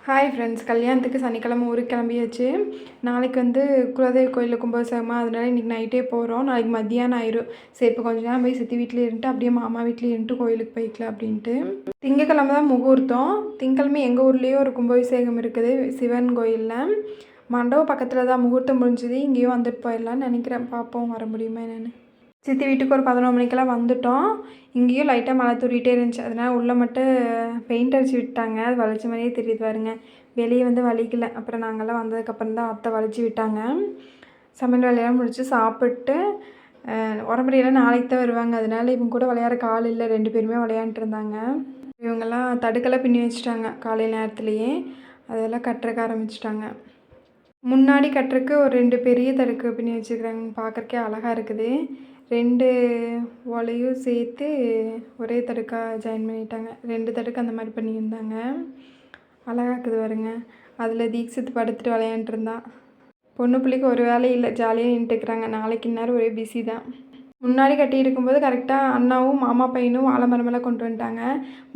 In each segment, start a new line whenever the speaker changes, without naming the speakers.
Hi friends, கல்யாணத்துக்கு சனிக்கிழமை ஊருக்கு கிளம்பியாச்சு. நாளைக்கு வந்து குலதெய்வ கோயிலில் கும்பாபிஷேகமா, அதனால இன்றைக்கி நைட்டே போகிறோம். நாளைக்கு மத்தியானம் ஆயிரும். சரி, இப்போ கொஞ்சம் நேரம் போய் சித்தி வீட்டில் இருந்துட்டு அப்படியே மாமா வீட்லேயே இருந்துட்டு கோயிலுக்கு போய்க்கலாம் அப்படின்ட்டு. திங்கக்கிழமை தான் முகூர்த்தம். திங்கக்கிழமை எங்கள் ஊர்லேயே ஒரு கும்பாபிஷேகம் இருக்குது சிவன் கோயிலில். மண்டபம் பக்கத்தில் தான் முகூர்த்தம் முடிஞ்சுது. இங்கேயும் வந்துட்டு போயிடலான்னு நினைக்கிறேன். பார்ப்போம் வர முடியுமா என்னென்னு. சித்தி வீட்டுக்கு ஒரு 11 மணிக்கெல்லாம் வந்துவிட்டோம். இங்கேயும் லைட்டாக மழை தூரிகிட்டே இருந்துச்சு. அதனால் உள்ளே மட்டும் பெயிண்ட் அடித்து விட்டாங்க. அது வலிச்ச மாதிரியே தெரியுது பாருங்க. வெளியே வந்து வலிக்கல. அப்புறம் நாங்கள்லாம் வந்ததுக்கப்புறம் தான் அத்தை வலிச்சு விட்டாங்க. சமையல் வேலையெல்லாம் முடிச்சு சாப்பிட்டு உரம்பரையெல்லாம் நாளைக்கு தான் வருவாங்க. அதனால இவங்க கூட விளையாடுற ஆள் இல்லை. 2 பேருமே விளையாண்டுட்டு இருந்தாங்க. இவங்கெல்லாம் தடுக்கெல்லாம் பின்னி வச்சுட்டாங்க காலையில் நேரத்துலேயே. அதெல்லாம் கட்டுறக்க ஆரம்பிச்சிட்டாங்க. முன்னாடி கட்டுறக்கு ஒரு 2 பெரிய தடுக்கு பின்னி வச்சுருக்குறாங்க. பார்க்குறக்கே அழகாக இருக்குது. 2 ஓலையும் சேர்த்து ஒரே தடுக்காக ஜாயின் பண்ணிட்டாங்க. 2 தடுக்கு அந்த மாதிரி பண்ணியிருந்தாங்க. அழகாக இருக்குது பாருங்க. அதில் தீக்ஷித் படுத்துட்டு விளையாண்டுருந்தான். பொண்ணு பிள்ளைக்கு ஒரு வேலை இல்லை, ஜாலியாக நின்றுட்டுருக்குறாங்க. நாளைக்கு இந்நேரம் ஒரே பிஸி தான். முன்னாடி கட்டி இருக்கும்போது கரெக்டாக அண்ணாவும் மாமா பையனும் வாழை மரமெல்லாம் கொண்டு வந்துட்டாங்க.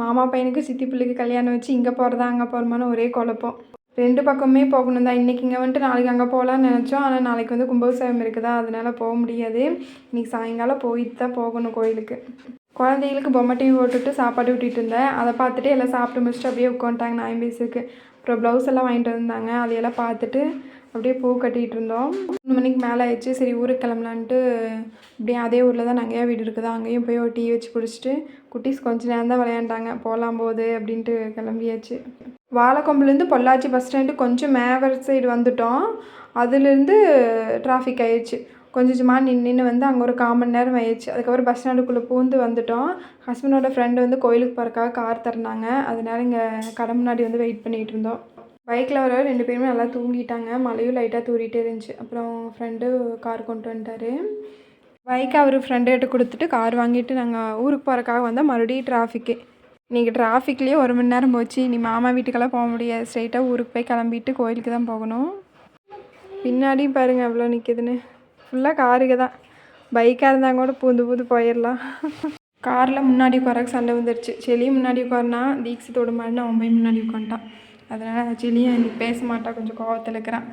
மாமா பையனுக்கு சித்தி பிள்ளைக்கு கல்யாணம் வச்சு இங்கே போகிறதா அங்கே போகிறோமான்னு ஒரே குழப்பம். 2 பக்கமே போகணும் தான். இன்றைக்கி இங்கே வந்துட்டு நாளைக்கு அங்கே போகலான்னு நினச்சோம். ஆனால் நாளைக்கு வந்து கும்பாபிஷேகம் இருக்குதா, அதனால் போக முடியாது. இன்றைக்கி சாயங்காலம் போயிட்டு தான் போகணும் கோயிலுக்கு. குழந்தைகளுக்கு பொம்மை டிவி போட்டுட்டு சாப்பாடு ஊட்டிகிட்டு இருந்தேன். அதை பார்த்துட்டு எல்லாம் சாப்பிட்டு முடிச்சுட்டு அப்படியே உட்காந்துட்டாங்க நாயம் பேசுக்கு. அப்புறம் ப்ளவுஸ் எல்லாம் வாங்கிட்டு வந்தாங்க. அதையெல்லாம் பார்த்துட்டு அப்படியே பூ கட்டிகிட்டு இருந்தோம். 3 மணிக்கு மேலே ஆயிடுச்சு. சரி ஊருக்கு கிளம்பலான்ட்டு அப்படியே அதே ஊரில் தான் நகையா வீடு இருக்குதா, அங்கேயும் போய் ஒரு டீ வச்சு குடிச்சிட்டு குட்டீஸ் கொஞ்சம் நேரம் தான் விளையாண்டாங்க. போகலாம் போகுது அப்படின்ட்டு கிளம்பியாச்சு. வாழைக்கொம்புலேருந்து பொள்ளாச்சி பஸ் ஸ்டாண்டு கொஞ்சம் மேவர் சைடு வந்துவிட்டோம். அதுலேருந்து டிராஃபிக் ஆயிடுச்சு. கொஞ்சமாக நின்று வந்து அங்கே ஒரு 1/4 மணி நேரம் ஆயிடுச்சு. அதுக்கப்புறம் பஸ் ஸ்டாண்டுக்குள்ளே பூந்து வந்துவிட்டோம். ஹஸ்பண்டோட ஃப்ரெண்டு வந்து கோயிலுக்கு போகிறக்காக கார் தரனாங்க. அதனால இங்கே கடை முன்னாடி வந்து வெயிட் பண்ணிகிட்டு இருந்தோம். பைக்கில் வர 2 பேருமே நல்லா தூங்கிட்டாங்க. மழையும் லைட்டாக தூரிகிட்டே இருந்துச்சு. அப்புறம் ஃப்ரெண்டு கார் கொண்டு வந்துட்டார். பைக்கை அவர் ஃப்ரெண்டுகிட்ட கொடுத்துட்டு கார் வாங்கிட்டு நாங்கள் ஊருக்கு போகிறக்காக வந்தால் மறுபடியும் டிராஃபிக்கு. இன்றைக்கி டிராஃபிக்லேயே 1 மணி நேரம் போச்சு. நீ மாமா வீட்டுக்கெல்லாம் போக முடியாது. ஸ்ட்ரைட்டாக ஊருக்கு போய் கிளம்பிட்டு கோயிலுக்கு தான் போகணும். பின்னாடியும் பாருங்கள் எவ்வளோ நிற்கிதுன்னு. ஃபுல்லாக காருக்கு தான். பைக்காக இருந்தாங்க கூட பூந்து போயிடலாம். காரில் முன்னாடி உட்காரக்கு சண்டை வந்துடுச்சு. செலியும் முன்னாடி உட்காருனா, தீக்ஷித்தோட மாதிரி அவன் போய் முன்னாடி உட்காந்துட்டான். அதனால் செலியும் இன்றைக்கி பேச மாட்டான், கொஞ்சம் கோவத்தில் இருக்கிறான்.